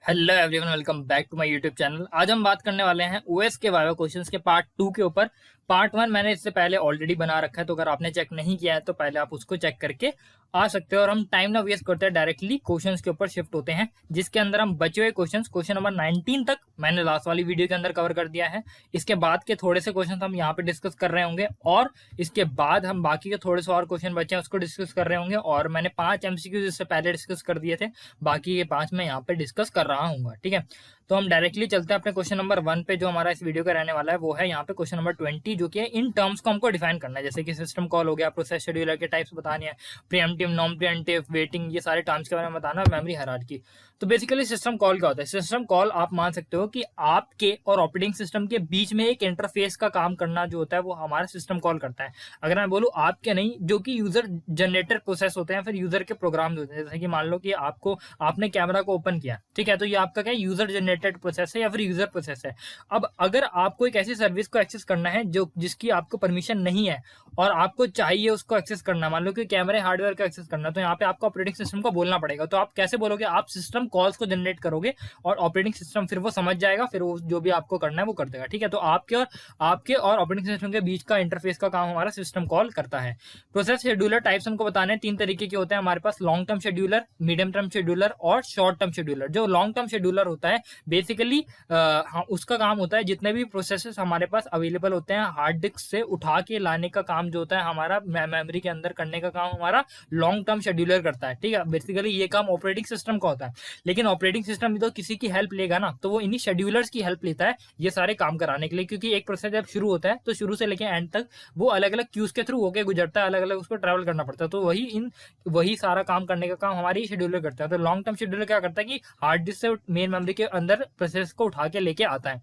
Hello everyone, welcome back to my YouTube channel. आज हम बात करने वाले हैं ओएस के वाइवा क्वेश्चंस के पार्ट 2 के ऊपर। पार्ट 1 मैंने इससे पहले ऑलरेडी बना रखा है, तो अगर आपने चेक नहीं किया है तो पहले आप उसको चेक करके आ सकते हो। और हम टाइम ना वेस्ट करते हैं, डायरेक्टली क्वेश्चंस के ऊपर शिफ्ट होते हैं, जिसके अंदर हम बचे हुए क्वेश्चन नंबर 19 तक मैंने लास्ट वाली वीडियो के अंदर कवर कर दिया है। इसके बाद के थोड़े से क्वेश्चन हम यहाँ पे डिस्कस कर रहे होंगे, और इसके बाद हम बाकी के थोड़े से और क्वेश्चन बचे हैं उसको डिस्कस कर रहे होंगे। और मैंने 5 MCQ इससे पहले डिस्कस कर दिए थे, बाकी के 5 मैं यहाँ पे डिस्कस कर रहा हूँ। ठीक है, तो हम डायरेक्टली चलते हैं अपने क्वेश्चन नंबर 1 पे, जो हमारा इस वीडियो का रहने वाला है। वो है यहाँ पे क्वेश्चन नंबर 20, जो कि है इन टर्म्स को हमको डिफाइन करना है, जैसे कि सिस्टम कॉल हो गया, प्रोसेस शेड्यूलर के टाइप्स बताने हैं, प्रीएम्प्टिव, नॉन प्रीएम्प्टिव, वेटिंग, ये सारे टर्म्स के बारे में बताना, मेमोरी हायरार्की। तो बेसिकली सिस्टम कॉल क्या होता है? सिस्टम कॉल आप मान सकते हो कि आपके और ऑपरेटिंग सिस्टम के बीच में एक इंटरफेस का काम करना जो होता है, वो हमारा सिस्टम कॉल करता है। अगर मैं बोलूँ आपके नहीं, जो कि यूजर जनरेटर प्रोसेस होते हैं, फिर यूजर के प्रोग्राम होते हैं। जैसे कि मान लो कि आपने कैमरा को ओपन किया, ठीक है, तो ये आपका क्या यूजर जनरेटेड प्रोसेस है या फिर यूजर प्रोसेस है। अब अगर आपको एक ऐसी सर्विस को एक्सेस करना है जो जिसकी आपको परमिशन नहीं है और आपको चाहिए उसको एक्सेस करना, मान लो कि कैमरे हार्डवेयर का एक्सेस करना, तो यहाँ पे आपको ऑपरेटिंग सिस्टम को बोलना पड़ेगा। तो आप कैसे बोलोगे? आप सिस्टम कॉल्स को जनरेट करोगे और ऑपरेटिंग सिस्टम फिर वो समझ जाएगा, फिर वो जो भी आपको करना है वो कर देगा। ठीक है, तो आपके और ऑपरेटिंग सिस्टम के बीच का इंटरफेस का काम हमारा सिस्टम कॉल करता है। प्रोसेस शेड्यूलर टाइप्स हमको बताने हैं, 3 तरीके के होते हैं हमारे पास: long term scheduler, medium term scheduler और शॉर्ट टर्म शेड्यूलर। जो लॉन्ग टर्म शेड्यूलर होता है बेसिकली उसका काम होता है जितने भी प्रोसेसेस हमारे पास अवेलेबल होते हैं हार्ड डिस्क से उठा के लाने का काम जो होता है हमारा, मेमोरी के अंदर करने का काम हमारा लॉन्ग टर्म शेड्यूलर करता है। ठीक है, बेसिकली ये काम ऑपरेटिंग सिस्टम का होता है, लेकिन ऑपरेटिंग सिस्टम भी तो किसी की हेल्प लेगा ना, तो वो इन्हीं शेड्यूलर्स की हेल्प लेता है ये सारे काम कराने के लिए। क्योंकि एक प्रोसेस जब शुरू होता है तो शुरू से लेकर एंड तक वो अलग अलग क्यूज के थ्रू होकर गुजरता है, अलग अलग उसको ट्रैवल करना पड़ता है, तो वही सारा काम करने का काम हमारी शेड्यूलर करता है। तो लॉन्ग टर्म शेड्यूलर क्या करता है कि हार्ड डिस्क से मेन मेमोरी के अंदर प्रोसेस को उठा के लेके आता है।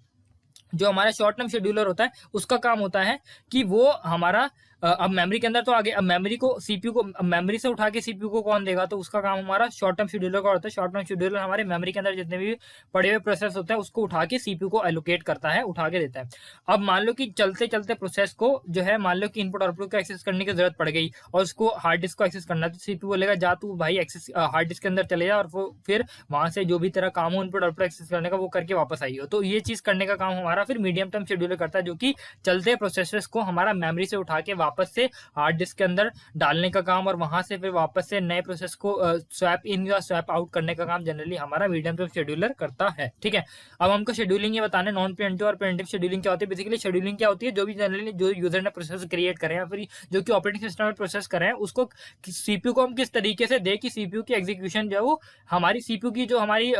जो हमारा शॉर्ट टर्म शेड्यूलर होता है उसका काम होता है कि वो हमारा अब मेमोरी के अंदर तो आगे, अब मेमोरी को सीपीयू को, मेमोरी से उठा के सीपीयू को कौन देगा? तो उसका काम हमारा शॉर्ट टर्म शेड्यूलर का होता है। शॉर्ट टर्म शेड्यूलर हमारे मेमोरी के अंदर जितने भी पड़े हुए प्रोसेस होते हैं उसको उठा के सीपीयू को एलोकेट करता है, उठा के देता है। अब मान लो कि चलते चलते प्रोसेस को जो है, मान लो कि इनपुट आउटपुट को एक्सेस करने की जरूरत पड़ गई और उसको हार्ड डिस्क को एक्सेस करना है, तो सीपीयू बोलेगा जा तू भाई एक्सेस हार्ड डिस्क के अंदर चले जा, और वो फिर वहां से जो भी तेरा काम हो इनपुट आउटपुट एक्सेस करने का वो करके वापस आई हो। तो ये चीज करने का काम हमारा फिर मीडियम टर्म शेड्यूलर करता है, जो कि चलते प्रोसेसेस को हमारा मेमोरी से उठा के वापस से हार्ड डिस्क के अंदर डालने का काम, और वहां से फिर वापस से नए प्रोसेस को स्वैप इन या स्वैप आउट करने का काम जनरली हमारा मीडियम टर्म शेड्यूलर करता है। ठीक है, अब हमको शेड्यूलिंग ये बताने नॉन प्रीएम्प्टिव और प्रीएम्प्टिव शेड्यूलिंग क्या होती है। बेसिकली शेड्यूलिंग क्या होती है? जो भी जनरली जो यूजर ने प्रोसेस क्रिएट करे हैं, फिर जो कि ऑपरेटिंग सिस्टम में प्रोसेस करें हैं, उसको सीपीयू को हम किस तरीके से दे कि सीपीयू की एग्जीक्यूशन जो है वो हमारी सीपीयू की जो हमारी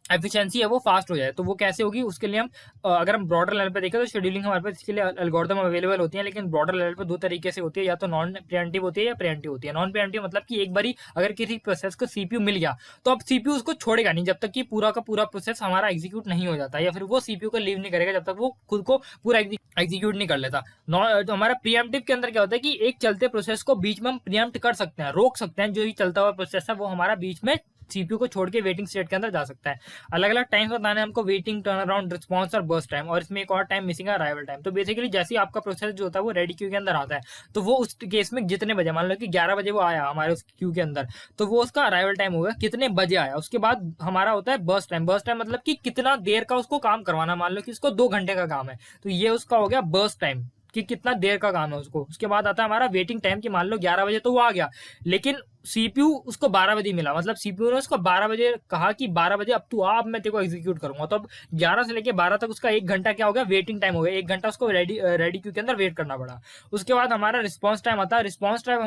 एफिशिएंसी है वो फास्ट हो जाए। तो वो कैसे होगी? उसके लिए हम अगर हम ब्रॉडर लेवल पे देखें तो शेड्यूलिंग हमारे पास इसके लिए एल्गोरिथम अवेलेबल होती है, लेकिन ब्रॉडर लेवल पे 2 तरीके से होती है, या तो नॉन प्रीएम्प्टिव होती है या प्रीएम्प्टिव होती है। नॉन प्रीएम्प्टिव मतलब कि एक बारी अगर किसी प्रोसेस को सीपीयू मिल गया तो अब सीपीयू उसको छोड़ेगा नहीं जब तक कि पूरा का पूरा प्रोसेस हमारा एग्जीक्यूट नहीं हो जाता, या फिर वो सीपीयू को लीव नहीं करेगा जब तक वो खुद को पूरा एग्जीक्यूट नहीं कर लेता। तो हमारा प्रीएम्प्टिव के अंदर क्या होता है कि एक चलते प्रोसेस को बीच में हम प्रीएम्प्ट कर सकते हैं, रोक सकते हैं। जो ही चलता हुआ प्रोसेस है वो हमारा बीच में सीपीयू को छोड़ के वेटिंग स्टेट के अंदर जा सकता है। अलग अलग टाइम बताने हमको: वेटिंग, टर्न अराउंड, रिस्पॉन्स और बर्स्ट टाइम, और इसमें एक और टाइम मिसिंग है, अराइवल टाइम। तो बेसिकली जैसे ही आपका प्रोसेस जो होता है वो रेडी क्यू के अंदर आता है, तो वो उस केस में जितने बजे, मान लो कि 11 बजे वो आया हमारे उस क्यू के अंदर, तो वो उसका अराइवल टाइम होगा कितने बजे आया। उसके बाद हमारा होता है बर्स्ट टाइम। बर्स्ट टाइम मतलब कि कितना देर का उसको काम करवाना, मान लो कि उसको 2 घंटे का काम है, तो ये उसका हो गया बर्स्ट टाइम कि कितना देर का काम है उसको। उसके बाद आता है हमारा वेटिंग टाइम कि मान लो 11 बजे तो वो आ गया, लेकिन सीपीयू उसको 12 बजे मिला, मतलब सीपीयू ने उसको 12 बजे कहा कि 12 बजे अब तू आ, अब मैं तेरे को एग्जीक्यूट करूंगा। तो अब 11 से लेके 12 तक उसका 1 घंटा क्या हो गया? वेटिंग टाइम हो गया। 1 घंटा उसको रेडी क्यू के अंदर वेट करना पड़ा। उसके बाद हमारा रिस्पॉन्स टाइम आता है। रिस्पॉन्स टाइम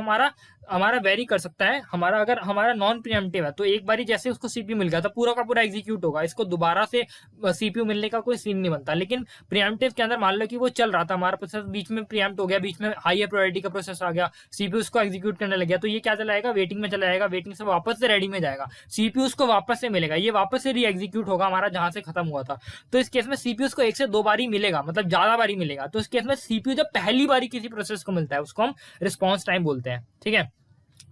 हमारा वेरी कर सकता है। हमारा अगर हमारा नॉन प्रीएम्प्टिव है तो एक बारी जैसे उसको सीपीयू मिल गया तो पूरा का पूरा एग्जीक्यूट होगा, इसको दोबारा से सीपीयू मिलने का कोई सीन नहीं बनता। लेकिन प्रीएम्प्टिव के अंदर मान लो कि वो चल रहा था हमारा प्रोसेस, बीच में प्रीएम्प्ट हो गया, बीच में हाई प्रायोरिटी का प्रोसेस आ गया, सीपीयू उसको एग्जीक्यूट करने लग गया, तो ये क्या चला जाएगा? वेटिंग में चला जाएगा। वेटिंग से वापस से रेडी में जाएगा, सीपीयू उसको वापस से मिलेगा, ये वापस से री एग्जीक्यूट होगा हमारा जहां से खत्म हुआ था। तो इस केस में सीपीयू को 1 से 2 बारी मिलेगा, मतलब ज्यादा बारी मिलेगा। तो इस केस में सीपीयू जब पहली बारी किसी प्रोसेस को मिलता है उसको हम रिस्पॉन्स टाइम बोलते हैं। ठीक है,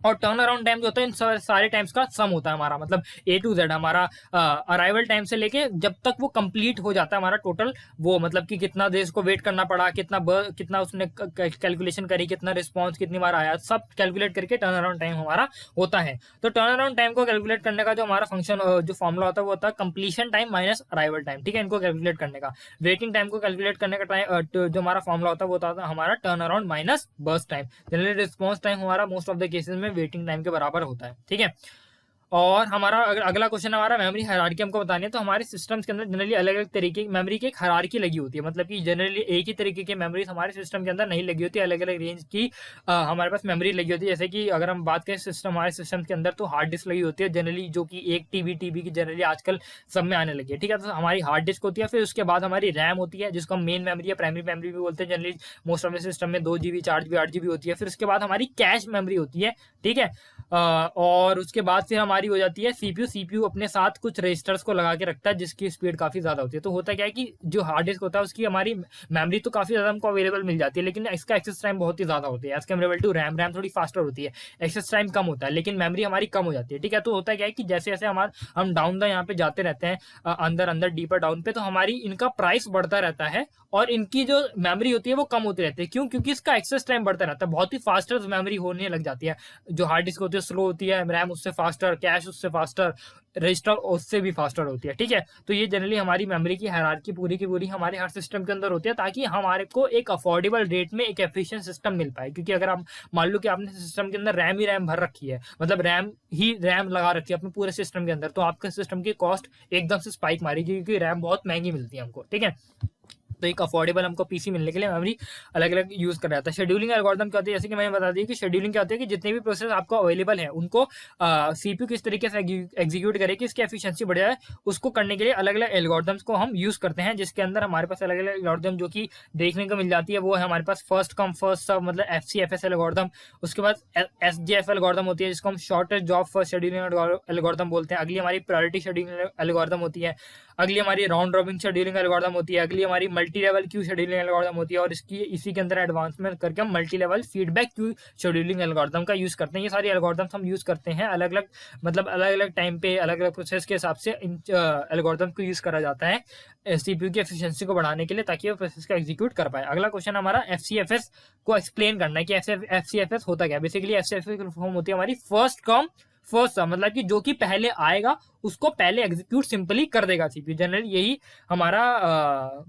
और टर्न अराउंड टाइम जो होता है इन सारे टाइम्स का सम होता है हमारा, मतलब A to Z हमारा अराइवल टाइम से लेके जब तक वो कंप्लीट हो जाता है हमारा टोटल, वो मतलब कि कितना देर उसको वेट करना पड़ा, कितना उसने कैलकुलेशन करी, कितना रिस्पॉन्स कितनी बार आया, सब कैलकुलेट करके टर्न अराउंड टाइम हमारा होता है। तो टर्न अराउंड टाइम को कैलकुलेट करने का जो हमारा फंक्शन जो फॉर्मुला होता है वो होता है completion time minus arrival time, ठीक है, इनको कैलकुलेट करने का। वेटिंग टाइम को कैलकुलेट करने का टाइम जो हमारा फॉर्मुला होता है वो होता है हमारा turn around minus burst time. Generally response time हमारा मोस्ट ऑफ द केसेस में वेटिंग टाइम के बराबर होता है, ठीक है। और हमारा अगला क्वेश्चन हमारा मेमोरी हायरार्की हमको बतानी है। तो हमारे सिस्टम्स के अंदर जनरली अलग अलग तरीके की मेमोरी की एक हायरार्की लगी होती है, मतलब कि जनरली एक ही तरीके की मेमोरीज हमारे सिस्टम के अंदर नहीं लगी होती, अलग अलग रेंज की हमारे पास मेमोरी लगी होती है। जैसे कि अगर हम बात करें हमारे सिस्टम के अंदर तो हार्ड डिस्क लगी होती है जनरली, जो कि 1 TB की जनरली आजकल सब में आने लगी है, ठीक है। तो हमारी हार्ड डिस्क होती है, फिर उसके बाद हमारी रैम होती है जिसको हम मेन मेमोरी या प्राइमरी मेमोरी भी बोलते हैं। Generally most of the system में 2 GB 4 GB 8 GB होती है। फिर उसके बाद हमारी कैश मेमोरी होती है, ठीक है। और उसके बाद फिर हमारी हो जाती है सीपीयू अपने साथ कुछ रजिस्टर्स को लगा के रखता है जिसकी स्पीड काफी ज्यादा होती है। तो होता क्या है कि जो हार्ड डिस्क होता है उसकी हमारी मेमोरी तो काफी ज्यादा हमको अवेलेबल मिल जाती है, लेकिन इसका एक्सेस टाइम बहुत ही ज्यादा होती है as comparable to RAM. RAM थोड़ी फास्टर होती है, एक्सेस टाइम कम होता है, लेकिन मेमोरी हमारी कम हो जाती है, ठीक है। तो होता क्या है कि जैसे जैसे हम डाउन द यहाँ पे जाते रहते हैं अंदर अंदर डीपर डाउन पे, तो हमारी इनका प्राइस बढ़ता रहता है और इनकी जो मेमोरी होती है वो कम होती रहती है। क्यों? क्योंकि इसका एक्सेस टाइम बढ़ता रहता है, बहुत ही फास्टर मेमोरी होने लग जाती है। जो हार्ड डिस्क होती है स्लो होती है, रैम उससे फास्टर, कैश उससे फास्टर, रजिस्टर उससे भी फास्टर होती है, ठीक है। तो ये जनरली हमारी मेमोरी की हायरार्की पूरी की पूरी हमारे हर सिस्टम के अंदर होती है, ताकि हमारे को एक अफोर्डेबल रेट में एक एफिशिएंट सिस्टम मिल पाए। क्योंकि अगर आप मान लो कि आपने सिस्टम के अंदर रैम ही रैम भर रखी है, मतलब रैम लगा रखी है अपने पूरे सिस्टम के अंदर, तो आपके सिस्टम की कॉस्ट एकदम से स्पाइक मारेगी, क्योंकि रैम बहुत महंगी मिलती है हमको, ठीक है। तो एक अफोर्डेबल हमको पीसी मिलने के लिए मेमोरी अलग अलग यूज कर रहा था। शेड्यूलिंग एल्गोरिथम क्या होती है, जैसे कि मैंने बता दिया कि शेड्यूलिंग क्या होती है कि जितने भी प्रोसेस आपको अवेलेबल है उनको सीपीयू किस तरीके से एग्जीक्यूट करे कि इसकी एफिशिएंसी बढ़ जाए, उसको करने के लिए अलग अलग एल्गोरिथम्स को हम यूज करते हैं। जिसके अंदर हमारे पास अलग अलग एल्गोरिथम जो कि देखने को मिल जाती है वो है हमारे पास फर्स्ट कम फर्स्ट सर्व, मतलब FCFS एल्गोरिथम। उसके बाद SJF एल्गोरिथम होती है जिसको हम shortest job first scheduling algorithm बोलते हैं। अगली हमारी प्रायोरिटी शेड्यूलिंग एल्गोरिथम होती है। अगली हमारी राउंड रॉबिन शेड्यूलिंग एल्गोरिथम होती है। अगली हमारी multi level queue scheduling algorithm होती है। और इसी के अंदर एडवांसमेंट करके हम multi level feedback queue scheduling algorithm का यूज करते हैं। ये सारी एल्गोरिथम्स हम यूज करते हैं अलग अलग, मतलब अलग अलग टाइम पे अलग अलग प्रोसेस के हिसाब से इन एल्गोरिथम को यूज करा जाता है सीपीयू की एफिशिएंसी को बढ़ाने के लिए, ताकि वो प्रोसेस को एग्जीक्यूट कर पाए। अगला क्वेश्चन हमारा FCFS को एक्सप्लेन करना है कि FCFS होता क्या है। बेसिकली FCFS की फॉर्म होती है हमारी फर्स्ट कम फर्स्ट सर्व, मतलब कि जो कि पहले आएगा उसको पहले एग्जीक्यूट सिंपली कर देगा सीपीयू। जनरली यही हमारा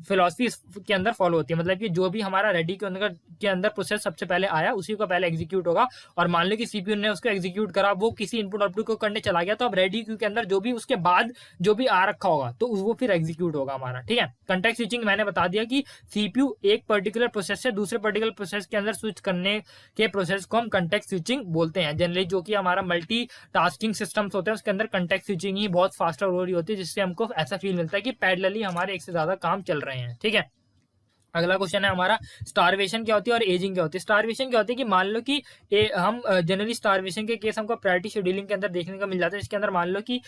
फिलॉसफी के अंदर फॉलो होती है, मतलब कि जो भी हमारा रेडी के अंदर प्रोसेस सबसे पहले आया उसी को पहले एग्जीक्यूट होगा। और मान लो कि सीपीयू ने उसको एग्जीक्यूट करा, वो किसी इनपुट आउटपुट को करने चला गया, तो अब रेडी क्यू के अंदर जो भी उसके बाद जो भी आ रखा होगा तो वो फिर एग्जीक्यूट होगा हमारा, ठीक है। कंटेक्स्ट स्विचिंग मैंने बता दिया कि सीपीयू एक पर्टिकुलर प्रोसेस से दूसरे पर्टिकुलर प्रोसेस के अंदर स्विच करने के प्रोसेस को हम कंटेक्स्ट स्विचिंग बोलते हैं। जनरली जो कि हमारा मल्टी टास्किंग सिस्टम्स होते हैं उसके अंदर कंटेक्स्ट स्विचिंग ही बहुत फास्टर हो रही होती है, जिससे हमको ऐसा फील मिलता है कि पैरेलली हमारे एक से ज्यादा काम चल रहे हैं, ठीक है। अगला क्वेश्चन है हमारा स्टारवेशन क्या होती है और एजिंग क्या होती है। स्टारवेशन क्या होती है कि मान लो कि हम जनरली स्टारवेशन के केस हमको प्रायोरिटी शेड्यूलिंग के अंदर देखने को मिल जाता है, जिसके अंदर मान लो कि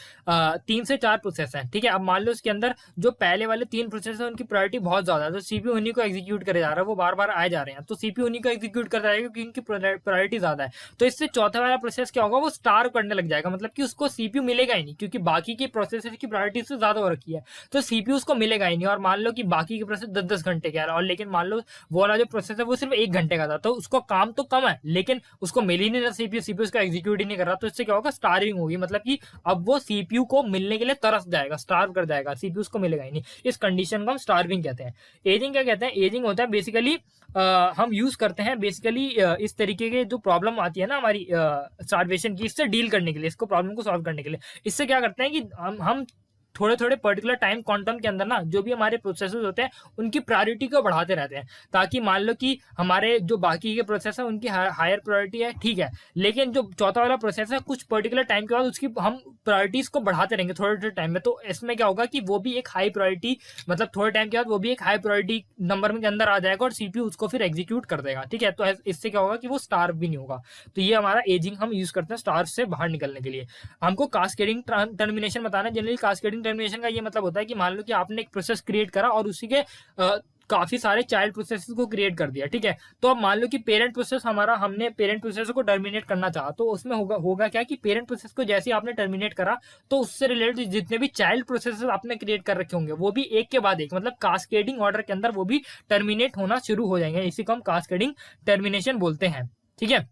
3 से 4 प्रोसेस हैं, ठीक है। अब मान लो उसके अंदर जो पहले वाले 3 प्रोसेस है उनकी प्रायोरिटी बहुत ज्यादा है, तो सीपीयू उन्हीं को एग्जीक्यूट करे जा रहा है, वो बार बार आए जा रहे हैं, तो सीपीयू उन्हीं को एग्जीक्यूट कर जाएगा क्योंकि उनकी प्रायोरिटी ज्यादा है। तो इससे चौथा वाला प्रोसेस क्या होगा, वो स्टार करने लग जाएगा, मतलब कि उसको सीपीयू मिलेगा ही नहीं, क्योंकि बाकी की प्रोसेस की प्रायोरिटी से ज्यादा हो रखी है, तो सीपीयू उसको मिलेगा ही नहीं। और मान लो कि बाकी के प्रोसेस 10-10 घंटे के आ रहा है, और लेकिन मान लो वो वाला जो प्रोसेस है वो सिर्फ 1 घंटे का था, तो उसको काम तो कम है लेकिन उसको मिल ही नहीं रहा सीपीयू उसका एग्जीक्यूट ही नहीं कर रहा। तो इससे क्या होगा, स्टार्विंग होगी, मतलब कि अब वो सीपीयू को मिलने के लिए तरस जाएगा, स्टार्व कर जाएगा, सीपीयू उसको मिलेगा ही नहीं। इस कंडीशन को हम स्टार्विंग कहते हैं। एजिंग क्या कहते हैं, एजिंग होता है बेसिकली हम यूज करते हैं बेसिकली इस तरीके के जो प्रॉब्लम आती है ना हमारी स्टार्वेशन की, इससे डील करने के लिए, इसको प्रॉब्लम को सॉल्व करने के लिए। इससे क्या करते हैं कि हम थोड़े थोड़े पर्टिकुलर टाइम क्वांटम के अंदर ना जो भी हमारे प्रोसेसेस होते हैं उनकी प्रायोरिटी को बढ़ाते रहते हैं, ताकि मान लो कि हमारे जो बाकी के प्रोसेस है उनकी हायर प्रायोरिटी है, ठीक है, लेकिन जो चौथा वाला प्रोसेस है कुछ पर्टिकुलर टाइम के बाद उसकी हम प्रायोरिटीज को बढ़ाते रहेंगे थोड़े थोड़े टाइम में, तो इसमें क्या होगा कि वो भी एक हाई प्रायोरिटी, मतलब थोड़े टाइम के बाद वो भी एक हाई प्रायोरिटी नंबर में के अंदर आ जाएगा और सीपीयू उसको फिर एग्जीक्यूट कर देगा, ठीक है। तो इससे क्या होगा कि वो स्टार भी नहीं होगा। तो ये हमारा एजिंग हम यूज करते हैं स्टार से बाहर निकलने के लिए। हमको कास्केडिंग टर्मिनेशन बताना। जनरली कास्केडिंग टर्मिनेशन का ये मतलब होता है कि मान लो कि आपने एक प्रोसेस क्रिएट करा और उसी के काफी सारे चाइल्ड प्रोसेसेस को क्रिएट कर दिया, ठीक है। तो अब मान लो कि पेरेंट प्रोसेस हमारा, हमने पेरेंट प्रोसेस को टर्मिनेट करना चाहा, तो उसमें होगा क्या कि पेरेंट प्रोसेस को जैसे आपने टर्मिनेट करा तो उससे रिलेटेड जितने भी चाइल्ड प्रोसेसेस आपने क्रिएट कर रखे होंगे वो भी एक के बाद एक, मतलब कास्केडिंग ऑर्डर के अंदर वो भी टर्मिनेट होना शुरू हो जाएंगे। इसी को हम कास्केडिंग टर्मिनेशन बोलते हैं, ठीक है।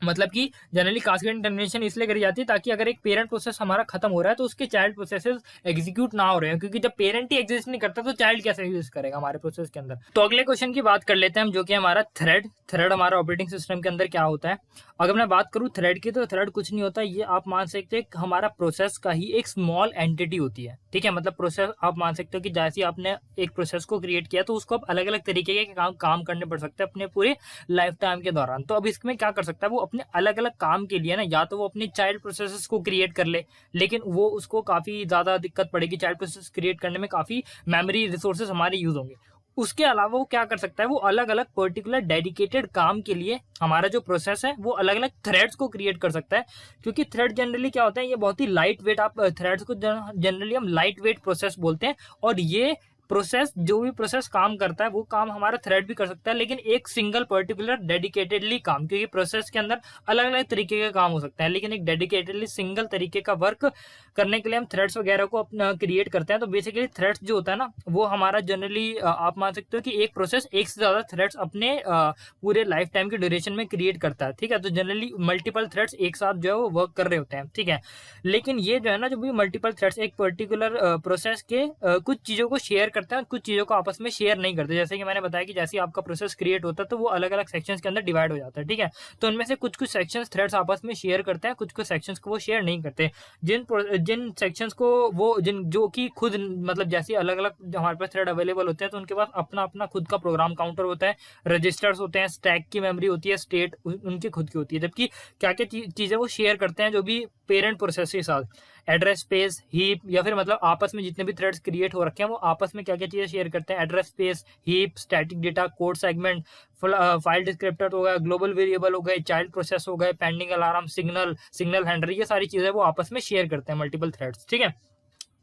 मतलब कि जनरली कास्केडिंग टर्मिनेशन इसलिए करी जाती है ताकि अगर एक पेरेंट प्रोसेस हमारा खत्म हो रहा है तो उसके चाइल्ड प्रोसेसेस एग्जीक्यूट ना हो रहे हैं, क्योंकि जब पेरेंट ही एग्जिस्ट नहीं करता तो चाइल्ड कैसे एग्जिस्ट करेगा हमारे प्रोसेस के अंदर। तो अगले क्वेश्चन की बात कर लेते हैं हम, जो कि हमारा थ्रेड हमारा ऑपरेटिंग सिस्टम के अंदर क्या होता है। अगर मैं बात करूँ थ्रेड की, तो थ्रेड कुछ नहीं होता, ये आप मान सकते हैं हमारा प्रोसेस का ही एक स्मॉल एंटिटी होती है, ठीक है। मतलब प्रोसेस आप मान सकते हो कि जैसे आपने एक प्रोसेस को क्रिएट किया तो उसको अब अलग अलग तरीके के काम करने पड़ सकते हैं अपने पूरे लाइफ टाइम के दौरान। तो अब इसमें क्या कर सकता है वो अपने अलग अलग काम के लिए ना, या तो वो अपने चाइल्ड प्रोसेसेस को क्रिएट कर ले, लेकिन वो उसको काफी ज्यादा दिक्कत पड़ेगी, चाइल्ड प्रोसेस क्रिएट करने में काफी मेमोरी रिसोर्सेज हमारे यूज होंगे। उसके अलावा वो क्या कर सकता है, वो अलग अलग पर्टिकुलर डेडिकेटेड काम के लिए हमारा जो प्रोसेस है वो अलग अलग थ्रेड्स को क्रिएट कर सकता है। क्योंकि थ्रेड जनरली क्या होता है, ये बहुत ही लाइट वेट, आप थ्रेड्स को जनरली हम लाइट वेट प्रोसेस बोलते हैं, और ये प्रोसेस जो भी प्रोसेस काम करता है वो काम हमारा थ्रेड भी कर सकता है, लेकिन एक सिंगल पर्टिकुलर डेडिकेटेडली काम, क्योंकि प्रोसेस के अंदर अलग अलग तरीके के काम हो सकते हैं, लेकिन एक डेडिकेटेडली सिंगल तरीके का वर्क करने के लिए हम थ्रेड्स वगैरह को अपना क्रिएट करते हैं। तो बेसिकली थ्रेड्स जो होता है ना, वो हमारा जनरली आप मान सकते हो कि एक प्रोसेस एक से ज्यादा थ्रेड्स अपने पूरे लाइफ टाइम के ड्यूरेशन में क्रिएट करता है, ठीक है। तो जनरली मल्टीपल थ्रेड्स एक साथ जो है वो वर्क कर रहे होते हैं, ठीक है। लेकिन ये जो है ना, जो भी मल्टीपल थ्रेड्स एक पर्टिकुलर प्रोसेस के कुछ चीजों को शेयर करते हैं, कुछ चीजों को आपस में शेयर नहीं करते। जैसे कि मैंने बताया कि जैसे आपका प्रोसेस क्रिएट होता है तो वो अलग अलग सेक्शंस के अंदर डिवाइड हो जाता है, ठीक है। तो उनमें से कुछ कुछ सेक्शंस थ्रेड्स आपस में शेयर करते हैं, कुछ कुछ सेक्शंस को वो शेयर नहीं करते। जिन सेक्शंस को वो जो कि खुद मतलब जैसे अलग अलग हमारे पास थ्रेड अवेलेबल होते हैं तो उनके पास अपना अपना खुद का प्रोग्राम काउंटर होता है, रजिस्टर्स होते हैं, स्टैक की मेमोरी होती है, स्टेट उनकी खुद की होती है। जबकि क्या क्या चीजें वो शेयर करते हैं जो भी पेरेंट प्रोसेस के साथ, एड्रेस स्पेस, हीप, या फिर मतलब आपस में जितने भी थ्रेड्स क्रिएट हो रखे हैं वो आपस में क्या क्या चीजें शेयर करते हैं, address space, heap, static data, code segment, file descriptor हो गया, ग्लोबल वेरिएबल हो गए, चाइल्ड प्रोसेस हो गए, पेंडिंग अलार्म, सिग्नल हैंडलर, ये सारी चीजें वो आपस में शेयर करते हैं मल्टीपल थ्रेड्स, ठीक है।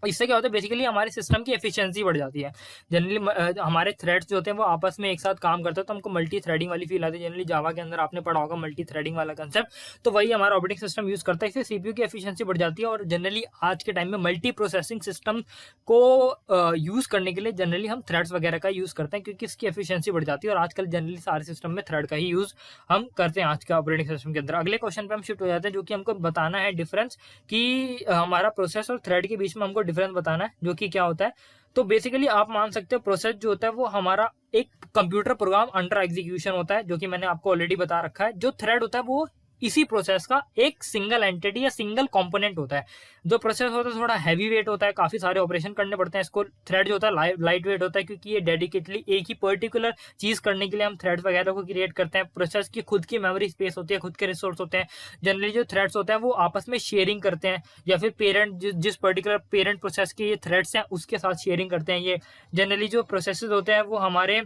इससे क्या होता है, बेसिकली हमारे सिस्टम की एफिशिएंसी बढ़ जाती है। जनरली हमारे थ्रेड्स जो होते हैं वो आपस में एक साथ काम करते हैं तो हमको मल्टी थ्रेडिंग वाली फील आती है। जनरली जावा के अंदर आपने पढ़ा होगा मल्टी थ्रेडिंग वाला कंसेप्ट, तो वही हमारा ऑपरेटिंग सिस्टम यूज करता है। इससे सीपीयू की एफिशिएंसी बढ़ जाती है, और जनरली आज के टाइम में मल्टी प्रोसेसिंग सिस्टम को यूज करने के लिए जनरली हम थ्रेड्स वगैरह का यूज करते हैं, क्योंकि इसकी एफिशिएंसी बढ़ जाती है। और आजकल जनरली सारे सिस्टम में थ्रेड का ही यूज हम करते हैं आज के ऑपरेटिंग सिस्टम के अंदर। अगले क्वेश्चन पे हम शिफ्ट हो जाते हैं, जो कि हमको बताना है डिफरेंस, कि हमारा प्रोसेस और थ्रेड के बीच में हमको डिफरेंस बताना है, जो कि क्या होता है। तो बेसिकली आप मान सकते हो प्रोसेस जो होता है वो हमारा एक कंप्यूटर प्रोग्राम अंडर एग्जीक्यूशन होता है, जो कि मैंने आपको ऑलरेडी बता रखा है। जो थ्रेड होता है वो इसी प्रोसेस का एक सिंगल एंटिटी या सिंगल कंपोनेंट होता है। जो प्रोसेस होता है थोड़ा हैवी वेट होता है, काफी सारे ऑपरेशन करने पड़ते हैं इसको। थ्रेड जो होता है लाइट वेट होता है, क्योंकि ये डेडिकेटली एक ही पर्टिकुलर चीज करने के लिए हम थ्रेड्स वगैरह को क्रिएट करते हैं। प्रोसेस की खुद की मेमोरी स्पेस होती है, खुद के रिसोर्स होते हैं। जनरली जो थ्रेड्स होते हैं वो आपस में शेयरिंग करते हैं, या फिर पेरेंट जिस पर्टिकुलर पेरेंट प्रोसेस के ये थ्रेड्स हैं उसके साथ शेयरिंग करते हैं। ये जनरली जो प्रोसेसेस होते हैं वो हमारे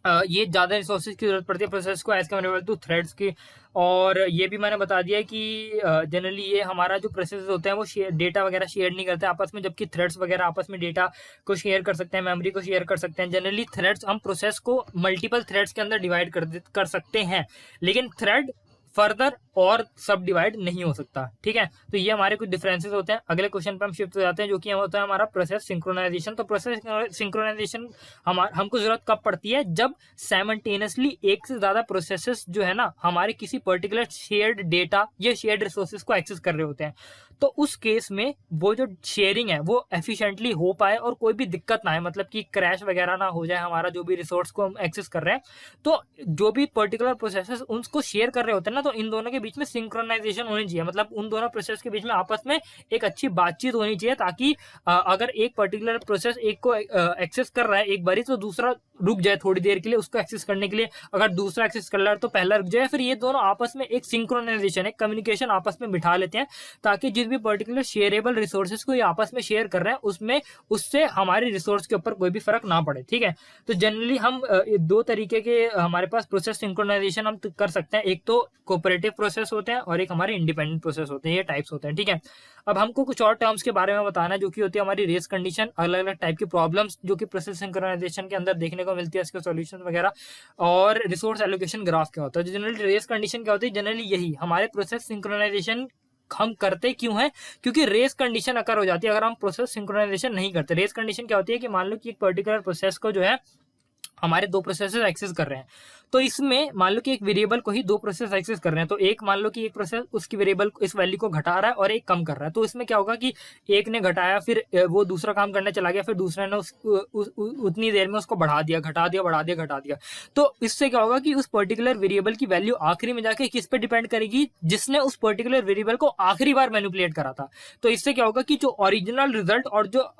ये ज़्यादा रिसोर्सेज की जरूरत पड़ती है प्रोसेस को एज कम्पेरेबल टू थ्रेड्स की। और ये भी मैंने बता दिया कि जनरली ये हमारा जो प्रोसेस होते हैं वो डेटा वगैरह शेयर नहीं करते आपस में, जबकि थ्रेड्स वगैरह आपस में डेटा को शेयर कर सकते हैं, मेमोरी को शेयर कर सकते हैं। जनरली थ्रेड्स हम प्रोसेस को मल्टीपल थ्रेड्स के अंदर डिवाइड कर सकते हैं, लेकिन थ्रेड फर्दर और सब डिवाइड नहीं हो सकता, ठीक है। तो ये हमारे कुछ डिफरेंसेस होते हैं। अगले क्वेश्चन पे हम शिफ्ट हो जाते हैं, जो कि होता है हमारा प्रोसेस सिंक्रोनाइजेशन। तो प्रोसेस सिंक्रोनाइजेशन हमको जरूरत कब पड़ती है, जब साइमल्टेनियसली एक से ज्यादा प्रोसेसेस जो है ना हमारे किसी पर्टिकुलर शेयर्ड डेटा या शेयर्ड रिसोर्सेज को एक्सेस कर रहे होते हैं। तो उस केस में वो जो शेयरिंग है वो एफिशिएंटली हो पाए और कोई भी दिक्कत ना आए, मतलब कि क्रैश वगैरह ना हो जाए हमारा जो भी रिसोर्स को हम एक्सेस कर रहे हैं। तो जो भी पर्टिकुलर प्रोसेसेस उनको शेयर कर रहे होते हैं ना, तो इन दोनों के बीच में सिंक्रोनाइजेशन होनी चाहिए। मतलब उन दोनों प्रोसेस के बीच में आपस में एक अच्छी बातचीत होनी चाहिए, ताकि अगर एक पर्टिकुलर प्रोसेस एक को एक्सेस कर रहा है एक बारी, तो दूसरा रुक जाए थोड़ी देर के लिए उसको एक्सेस करने के लिए। अगर दूसरा एक्सेस कर रहा है तो पहला रुक जाए। फिर ये दोनों आपस में एक सिंक्रोनाइजेशन, एक कम्युनिकेशन आपस में बिठा लेते हैं, ताकि जिस भी पर्टिकुलर शेयरेबल रिसोर्सेज को ये आपस में शेयर कर रहे हैं उसमें उससे हमारे रिसोर्स के ऊपर कोई भी फर्क ना पड़े, ठीक है। तो जनरली हम दो तरीके के हमारे पास प्रोसेस सिंक्रोनाइजेशन हम कर सकते हैं। एक तो कोऑपरेटिव प्रोसेस होते हैं और एक हमारे इंडिपेंडेंट प्रोसेस होते हैं, ये टाइप्स होते हैं, ठीक है। अब हमको कुछ और टर्म्स के बारे में बताना है, जो कि होती है हमारी रेस कंडीशन। अलग अलग टाइप की प्रॉब्लम्स जो कि प्रोसेस सिंक्रोनाइजेशन के अंदर देखने को को मिलती है, इसके सॉल्यूशन वगैरह। और रिसोर्स एलोकेशन ग्राफ क्या होता है, जनरली रेस कंडीशन क्या होती है, जनरली यही हमारे प्रोसेस सिंक्रोनाइजेशन हम करते क्यों हैं, क्योंकि रेस कंडीशन अकर हो जाती है अगर हम प्रोसेस सिंक्रोनाइजेशन नहीं करते। रेस कंडीशन क्या होती है कि मान लो कि एक पर्टिकुलर प्रोसेस को जो है हमारे दो प्रोसेस एक्सेस कर रहे हैं, तो इसमें मान लो कि एक वेरिएबल को ही दो प्रोसेस एक्सेस कर रहे हैं, तो एक मान लो कि एक प्रोसेस उसकी वेरिएबल इस वैल्यू को घटा रहा है और एक कम कर रहा है, तो इसमें क्या होगा कि एक ने घटाया, फिर वो दूसरा काम करने चला गया, फिर दूसरे ने उतनी देर में उसको बढ़ा दिया, घटा दिया, बढ़ा दिया, घटा दिया। तो इससे क्या होगा कि उस पर्टिकुलर वेरिएबल की वैल्यू आखिरी में जाके किस पे डिपेंड करेगी, जिसने उस पर्टिकुलर वेरिएबल को आखिरी बार मैनिपुलेट करा था। तो इससे क्या होगा कि जो ओरिजिनल रिजल्ट और जो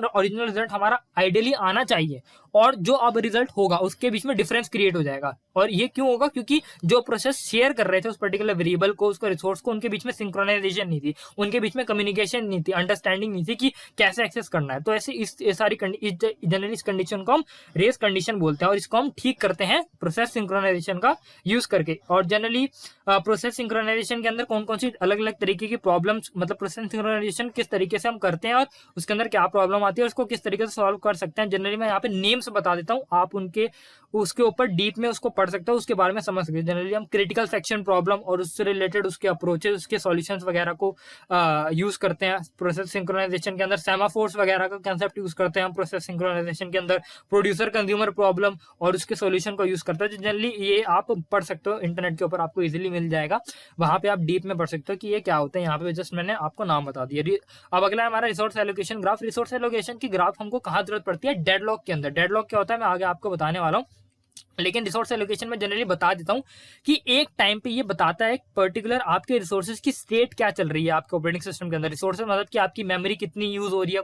ओरिजिनल रिजल्ट हमारा आइडियली आना चाहिए और जो अब रिजल्ट होगा उसके बीच में डिफरेंस क्रिएट हो जाएगा। और ये क्यों होगा, क्योंकि जो प्रोसेस शेयर कर रहे थे उस पर्टिकुलर वेरिएबल को, उसको रिसोर्स को, उनके बीच में सिंक्रोनाइजेशन नहीं थी, उनके बीच में कम्युनिकेशन नहीं थी, अंडरस्टैंडिंग नहीं थी कि कैसे एक्सेस करना है। तो ऐसे इस सारी जनरली इस कंडीशन को हम रेस कंडीशन बोलते हैं और इसको हम ठीक करते हैं प्रोसेस सिंक्रोनाइजेशन का यूज करके। और जनरली प्रोसेस सिंक्रोनाइजेशन के अंदर कौन कौन सी अलग अलग तरीके की प्रॉब्लम्स, मतलब प्रोसेस सिंक्रोनाइजेशन किस तरीके से हम करते हैं और उसके अंदर क्या प्रॉब्लम आती है और उसको किस तरीके से सॉल्व कर सकते हैं, जनरली मैं यहाँ पे नेम्स बता देता हूँ, आप उसके ऊपर डीप में उसको पढ़ सकते हो, उसके बारे में समझ सकते हो। जनरली हम क्रिटिकल सेक्शन प्रॉब्लम और उससे रिलेटेड उसके अप्रोचेस, उसके सॉल्यूशंस वगैरह को यूज करते हैं प्रोसेस सिंक्रोनाइजेशन के अंदर। सेमाफोर्स वगैरह का कंसेप्ट यूज करते हैं हम प्रोसेस सिंक्रोनाइजेशन के अंदर। प्रोड्यूसर कंज्यूमर प्रॉब्लम और उसके सॉल्यूशन को यूज करते हैं। तो जनरली ये आप पढ़ सकते हो, इंटरनेट के ऊपर आपको इजीली मिल जाएगा, वहां पे आप डीप में पढ़ सकते हो कि ये क्या होता है। यहाँ पे जस्ट मैंने आपको नाम बता दिया। अब अगला हमारा resource allocation graph. Resource allocation की ग्राफ हमको कहाँ जरूरत पड़ती है, डेडलॉक के अंदर। डेडलॉक क्या होता है मैं आगे आपको बताने वाला हूँ, लेकिन रिसोर्स एलोकेशन में जनरली बता देता हूं कि एक टाइम पे ये बताता है पर्टिकुलर आपके रिसोर्सेज की स्टेट क्या चल रही है आपके ऑपरेटिंग सिस्टम के अंदर। रिसोर्सेज मतलब कि आपकी मेमोरी कितनी यूज हो रही है,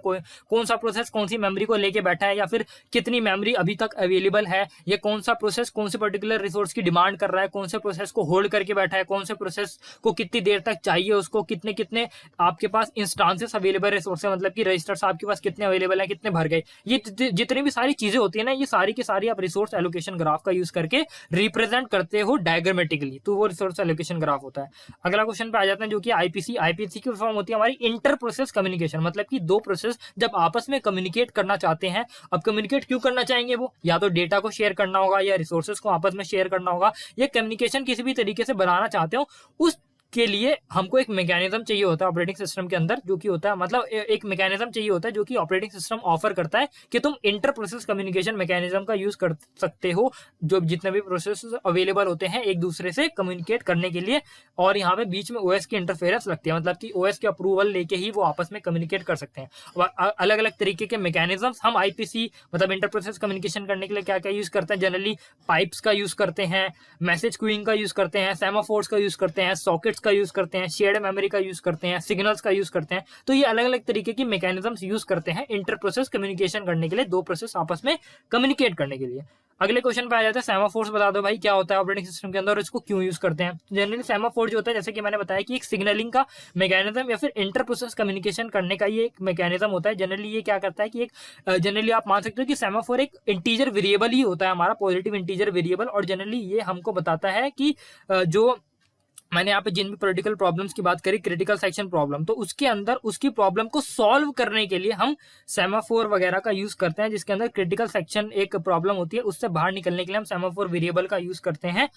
कौन सा प्रोसेस कौन सी मेमोरी को लेके बैठा है, या फिर कितनी मेमोरी अभी तक अवेलेबल है, या कौन सा प्रोसेस कौन से पर्टिकुलर रिसोर्स की डिमांड कर रहा है, कौन से प्रोसेस को होल्ड करके बैठा है, कौन से प्रोसेस को कितनी देर तक चाहिए, उसको कितने कितने आपके पास इंस्टांसेस अवेलेबल रिसोर्सेज, मतलब कि रजिस्टर्स आपके पास कितने अवेलेबल है, कितने भर गए, ये जितनी भी सारी चीजें होती है ना, ये सारी की सारी आप रिसोर्स एलोकेशन ग्राफ का यूज करके रिप्रेजेंट करते हो डायग्रामेटिकली, तो वो रिसोर्स एलोकेशन ग्राफ होता है। अगला क्वेश्चन पे आ जाते हैं जो कि आईपीसी। आईपीसी की फॉर्म होती है हमारी इंटर प्रोसेस कम्युनिकेशन, मतलब कि दो प्रोसेस जब आपस में कम्युनिकेट करना चाहते हैं। अब कम्युनिकेट क्यों करना चाहेंगे, वो या तो डेटा को शेयर करना होगा या रिसोर्सेज को आपस में शेयर करना होगा, या कम्युनिकेशन किसी भी तरीके से बनाना चाहते हो, उस के लिए हमको एक मैकेनिज्म चाहिए होता है ऑपरेटिंग सिस्टम के अंदर, जो कि होता है मतलब एक मैकेनिज्म चाहिए होता है जो कि ऑपरेटिंग सिस्टम ऑफर करता है कि तुम इंटर प्रोसेस कम्युनिकेशन मैकेनिज्म का यूज कर सकते हो, जो जितने भी प्रोसेस अवेलेबल होते हैं एक दूसरे से कम्युनिकेट करने के लिए। और यहाँ पे बीच में ओएस की इंटरफेरेंस लगती है, मतलब कि ओएस के अप्रूवल लेके ही वो आपस में कम्युनिकेट कर सकते हैं। अलग अलग तरीके के मैकेनिज्म हम आईपीसी मतलब इंटर प्रोसेस कम्युनिकेशन करने के लिए क्या क्या यूज करते हैं, जनरली पाइप्स का यूज करते हैं, मैसेज क्यूइंग का यूज करते हैं, सेमाफोर्स का यूज करते हैं, सॉकेट्स का यूज करते हैं, शेयर्ड मेमोरी का यूज करते हैं, सिग्नल्स का यूज करते हैं। तो ये अलग अलग तरीके की मैकेनिज्म्स यूज करते हैं इंटर प्रोसेस कम्युनिकेशन करने के लिए, दो प्रोसेस आपस में कम्युनिकेट करने के लिए। अगले क्वेश्चन पे आ जाता है सेमाफोर्स। बता दो भाई क्या होता है ऑपरेटिंग सिस्टम के अंदर और इसको क्यों यूज करते हैं। जनरली सेमाफोर जो होता है, जैसे कि मैंने बताया कि एक सिग्नलिंग का मैकेनिज्म या फिर इंटर प्रोसेस कम्युनिकेशन करने का ये एक मैकेनिज्म होता है। जनरली ये क्या करता है कि एक जनरली आप मान सकते हो कि सेमाफोर एक इंटीजर वेरिएबल ही होता है हमारा, पॉजिटिव इंटीजर वेरिएबल। और जनरली ये हमको बताता है कि जो मैंने यहाँ पे जिन भी पॉलिटिकल प्रॉब्लम्स की बात करी, क्रिटिकल सेक्शन प्रॉब्लम, तो उसके अंदर उसकी प्रॉब्लम को सॉल्व करने के लिए हम सेमाफोर वगैरह का यूज करते हैं, जिसके अंदर क्रिटिकल सेक्शन एक प्रॉब्लम होती है, उससे बाहर निकलने के लिए हम सेमाफोर वेरिएबल का यूज करते हैं।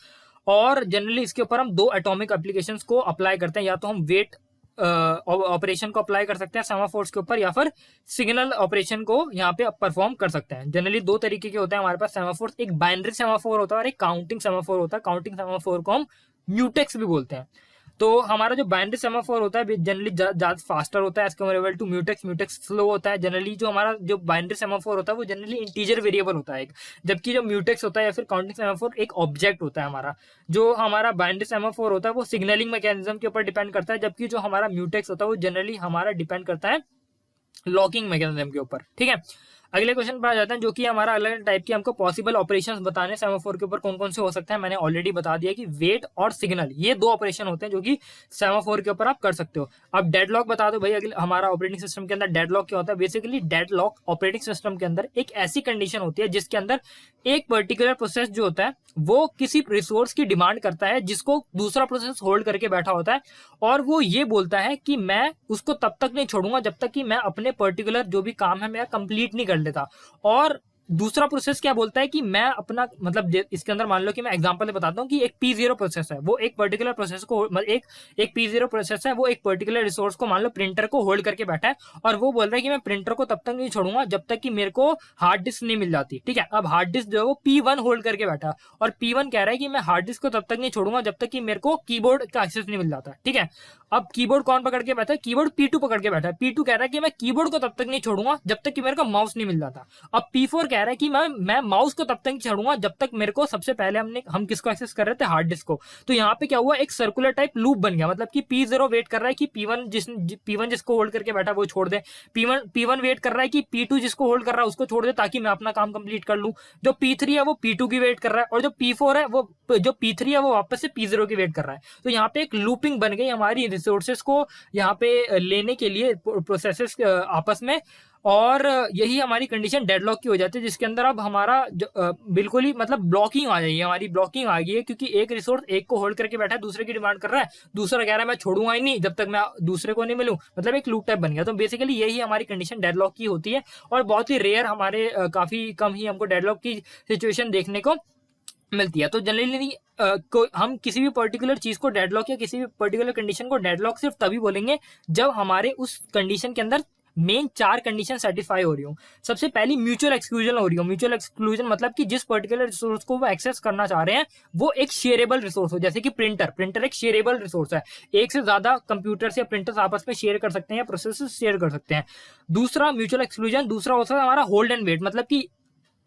और जनरली इसके ऊपर हम दो एटॉमिक एप्लीकेशंस को अप्लाई करते हैं, या तो हम वेट ऑपरेशन को अप्लाई कर सकते हैं सेमाफोर्स के ऊपर, या फिर सिग्नल ऑपरेशन को यहाँ पे परफॉर्म कर सकते हैं। जनरली दो तरीके के होते हैं हमारे पास सेमाफोर्स, एक बाइनरी सेमाफोर होता है और एक काउंटिंग सेमाफोर होता है। काउंटिंग सेमाफोर को हम म्यूटेक्स भी बोलते हैं। तो हमारा जो बाइनरी सेमाफोर होता है जनरली ज्यादा फास्टर होता है as comparable to mutex. Mutex slow होता है। जनरली जो हमारा जो बाइनरी सेमाफोर होता है वो जनरली इंटीजर वेरिएबल होता है, जबकि जो म्यूटेक्स होता है या फिर काउंटिंग सेमाफोर एक ऑब्जेक्ट होता है हमारा। जो हमारा बाइनरी सेमाफोर होता है वो सिग्नलिंग मैकेनिज्म के ऊपर डिपेंड करता है, जबकि जो हमारा म्यूटेक्स होता है वो जनरली हमारा डिपेंड करता है लॉकिंग मैकेनिज्म के ऊपर। ठीक है, अगले क्वेश्चन पर आ जाते हैं जो कि हमारा अलग अलग टाइप के हमको पॉसिबल ऑपरेशंस बताने सेमाफोर के ऊपर कौन कौन से हो सकते हैं। मैंने ऑलरेडी बता दिया कि वेट और सिग्नल ये दो ऑपरेशन होते हैं जो कि सेमाफोर के ऊपर आप कर सकते हो। अब डेडलॉक बता दो भाई, अगले हमारा ऑपरेटिंग सिस्टम के अंदर डेडलॉक क्या होता है। बेसिकली डेडलॉक ऑपरेटिंग सिस्टम के अंदर एक ऐसी कंडीशन होती है जिसके अंदर एक पर्टिकुलर प्रोसेस जो होता है वो किसी रिसोर्स की डिमांड करता है जिसको दूसरा प्रोसेस होल्ड करके बैठा होता है, और वो ये बोलता है कि मैं उसको तब तक नहीं छोड़ूंगा जब तक कि मैं अपने पर्टिकुलर जो भी काम है मैं कंप्लीट नहीं कर लेता। और दूसरा प्रोसेस क्या बोलता है कि मैं अपना मतलब इसके अंदर मान लो कि मैं एग्जांपल बताता हूँ कि एक P0 प्रोसेस है, वो एक पर्टिकुलर प्रोसेस को एक P0 प्रोसेस है, वो एक पर्टिकुलर रिसोर्स को मान लो प्रिंटर को होल्ड करके बैठा है और वो बोल रहा है कि मैं प्रिंटर को तब तक नहीं छोड़ूंगा जब तक कि मेरे को हार्ड डिस्क नहीं मिल जाती। ठीक है, अब हार्ड डिस्क जो है वो P1 होल्ड करके बैठा है और P1 कह रहा है कि मैं हार्ड डिस्क को तब तक नहीं छोड़ूंगा जब तक कि मेरे को कीबोर्ड का एक्सेस नहीं मिल जाता। ठीक है, अब कीबोर्ड कौन पकड़ के बैठा है? कीबोर्ड P2 पकड़ के बैठा है। P2 कह रहा है कि मैं कीबोर्ड को तब तक नहीं छोड़ूंगा जब तक कि मेरे को माउस नहीं मिल जाता। अब P4 कह रहा है कि मैं माउस को तब तक नहीं छोड़ूंगा जब तक मेरे को सबसे पहले हम किसको एक्सेस कर रहे थे? हार्ड डिस्क को। तो यहाँ पे क्या हुआ, एक सर्कुलर टाइप लूप बन गया, मतलब कि P0 वेट कर रहा है कि P1 जिसको होल्ड करके बैठा वो छोड़ दे, P1 वेट कर रहा है कि P2 जिसको होल्ड कर रहा है उसको छोड़ दे ताकि मैं अपना काम कंप्लीट कर लूं। जो P3 है वो P2 की वेट कर रहा है और जो P4 है वो जो P3 है वो वापस से P0 की वेट कर रहा है। तो यहाँ पे एक लूपिंग बन गई हमारी रिसोर्सेस को यहाँ पे लेने के लिए प्रोसेसेस आपस में, और यही हमारी कंडीशन डेडलॉक की हो जाती है, जिसके अंदर अब हमारा बिल्कुल ही मतलब ब्लॉकिंग आ जाएगी, हमारी ब्लॉकिंग आ गई है क्योंकि एक रिसोर्स एक को होल्ड करके बैठा है, दूसरे की डिमांड कर रहा है, दूसरा कह रहा है मैं छोड़ूंगा ही नहीं जब तक मैं दूसरे को नहीं मिलूं, मतलब एक लूप टाइप बन गया। तो बेसिकली यही हमारी कंडीशन डेडलॉक की होती है और बहुत ही रेयर, हमारे काफी कम ही हमको डेडलॉक की सिचुएशन देखने को मिलती है। तो जनरली हम किसी भी पर्टिकुलर चीज को डेडलॉक या किसी भी पर्टिकुलर कंडीशन को डेडलॉक सिर्फ तभी बोलेंगे जब हमारे उस कंडीशन के अंदर मेन 4 कंडीशन सेटिस्फाई हो रही हो। सबसे पहली म्यूचुअल एक्सक्लूजन हो रही हो। म्यूचुअल एक्सक्लूजन मतलब कि जिस पर्टिकुलर रिसोर्स को वो एक्सेस करना चाह रहे हैं वो एक शेयरेबल रिसोर्स हो, जैसे कि प्रिंटर एक शेयरेबल रिसोर्स है, एक से ज्यादा कंप्यूटर्स या प्रिंटर्स आपस में शेयर कर सकते हैं या प्रोसेसर्स शेयर कर सकते हैं। दूसरा म्यूचुअल एक्सक्लूजन, दूसरा होता है हमारा होल्ड एंड वेट, मतलब कि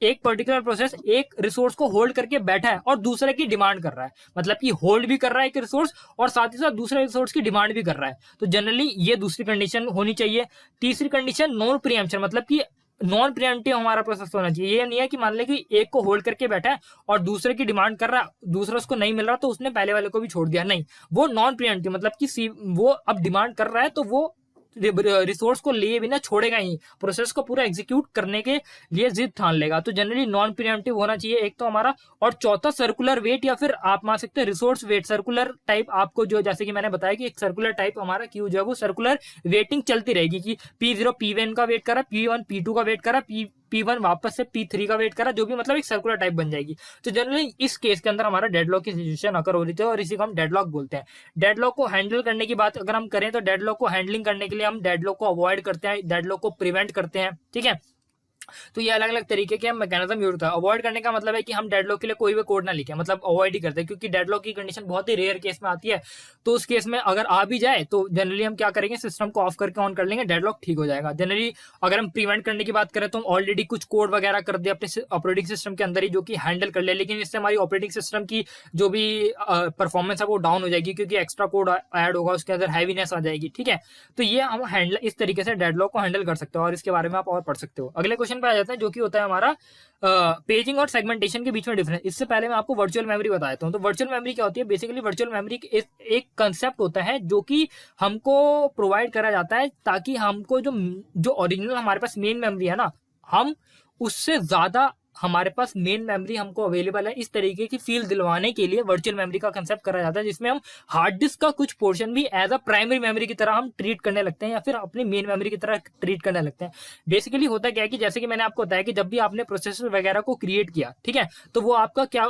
एक पर्टिकुलर प्रोसेस एक रिसोर्स को होल्ड करके बैठा है और दूसरे की डिमांड कर रहा है, मतलब कि होल्ड भी कर रहा है एक रिसोर्स और साथ ही साथ दूसरे रिसोर्स की डिमांड भी कर रहा है। तो जनरली ये दूसरी कंडीशन होनी चाहिए। तीसरी कंडीशन नॉन प्रीएम्प्शन, मतलब कि नॉन प्रिएम्प्टिव हमारा प्रोसेस होना चाहिए। ये नहीं है कि मान ले कि एक को होल्ड करके बैठा है और दूसरे की डिमांड कर रहा है, दूसरा उसको नहीं मिल रहा तो उसने पहले वाले को भी छोड़ दिया, नहीं, वो नॉन प्रिएम्प्टिव, मतलब कि वो अब डिमांड कर रहा है तो वो रिसोर्स को लिए बिना छोड़ेगा ही, प्रोसेस को पूरा एग्जीक्यूट करने के लिए जिद ठान लेगा। तो जनरली नॉन प्रीएम्प्टिव होना चाहिए एक तो हमारा। और चौथा सर्कुलर वेट, या फिर आप मान सकते हैं रिसोर्स वेट। सर्कुलर टाइप आपको जो जैसे कि मैंने बताया कि एक सर्कुलर टाइप हमारा क्यू जो है वो सर्कुलर वेटिंग चलती रहेगी कि P0 P1 का वेट कर रहा है, P1 P2 का वेट कर रहा है, P1 वापस से P3 का वेट कर रहा है, जो भी मतलब एक सर्कुलर टाइप बन जाएगी। तो जनरली इस केस के अंदर हमारा डेडलॉक की सिचुएशन अकर हो रही थी और इसी को हम डेडलॉक बोलते हैं। डेडलॉक को हैंडल करने की बात अगर हम करें तो डेडलॉक को हैंडलिंग करने के लिए हम डेडलॉक को अवॉइड करते हैं, डेडलॉक को प्रिवेंट करते हैं। ठीक है, तो ये अलग अलग तरीके के मैकेनिज्म यूज होता है। अवॉइड करने का मतलब है कि हम डेडलॉक के लिए कोई भी कोड ना लिखें, मतलब अवॉइड ही करते हैं, क्योंकि डेडलॉक की कंडीशन बहुत ही रेयर केस में आती है। तो उस केस में अगर आ भी जाए तो जनरली हम क्या करेंगे, सिस्टम को ऑफ करके ऑन कर लेंगे, डेडलॉक ठीक हो जाएगा। जनरली अगर हम प्रिवेंट करने की बात करें तो हम ऑलरेडी कुछ कोड वगैरह कर दे अपने ऑपरेटिंग सिस्टम के अंदर ही जो कि हैंडल कर ले, लेकिन इससे हमारी ऑपरेटिंग सिस्टम की जो भी परफॉर्मेंस है वो डाउन हो जाएगी, क्योंकि एक्स्ट्रा कोड ऐड होगा, उसके अंदर हैवीनेस आ जाएगी। ठीक है, तो ये हम हैंडल इस तरीके से डेडलॉक को हैंडल कर सकते हो और इसके बारे में आप और पढ़ सकते हो। अगले क्वेश्चन पे आ जाते हैं जो कि होता है हमारा पेजिंग और सेगमेंटेशन के बीच में डिफरेंस। इससे पहले मैं आपको वर्चुअल मेमोरी बताता हूँ। तो वर्चुअल मेमोरी क्या होती है? बेसिकली वर्चुअल मेमोरी एक कंसेप्ट होता है जो कि हमको प्रोवाइड करा जाता है ताकि हमको जो ओरिजिनल हमारे पास मेन मेमोरी है ना, हम उससे ज्यादा हमारे पास मेन मेमोरी हमको अवेलेबल है, इस तरीके की फील दिलवाने के लिए वर्चुअल मेमोरी का कंसेप्ट करा जाता है, जिसमें हम हार्ड डिस्क का कुछ पोर्शन भी एज अ प्राइमरी मेमोरी की तरह हम ट्रीट करने लगते हैं या फिर अपनी मेन मेमोरी की तरह ट्रीट करने लगते हैं। बेसिकली होता क्या है कि जैसे कि मैंने आपको बताया कि जब भी आपने प्रोसेसर वगैरह को क्रिएट किया, ठीक है, तो वो आपका क्या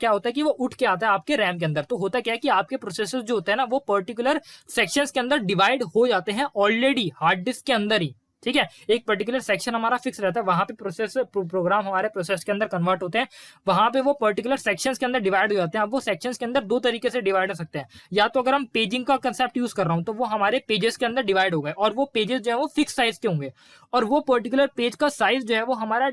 होता है कि वो उठ के आता है आपके रैम के अंदर। तो होता क्या है कि आपके प्रोसेसर जो होते हैं ना वो पर्टिकुलर सेक्शंस के अंदर डिवाइड हो जाते हैं ऑलरेडी हार्ड डिस्क के अंदर ही। ठीक है, एक पर्टिकुलर सेक्शन हमारा फिक्स रहता है, वहां पे प्रोग्राम हमारे प्रोसेस के अंदर कन्वर्ट होते हैं, वहां पे वो पर्टिकुलर सेक्शंस के अंदर डिवाइड हो जाते हैं। अब वो सेक्शंस के अंदर दो तरीके से डिवाइड हो सकते हैं, या तो अगर हम पेजिंग का कंसेप्ट यूज कर रहा हूं तो वो हमारे पेजेस के अंदर डिवाइड हो गए और वो पेजेस जो है वो फिक्स साइज के होंगे और वो पर्टिकुलर पेज का साइज जो है वो हमारा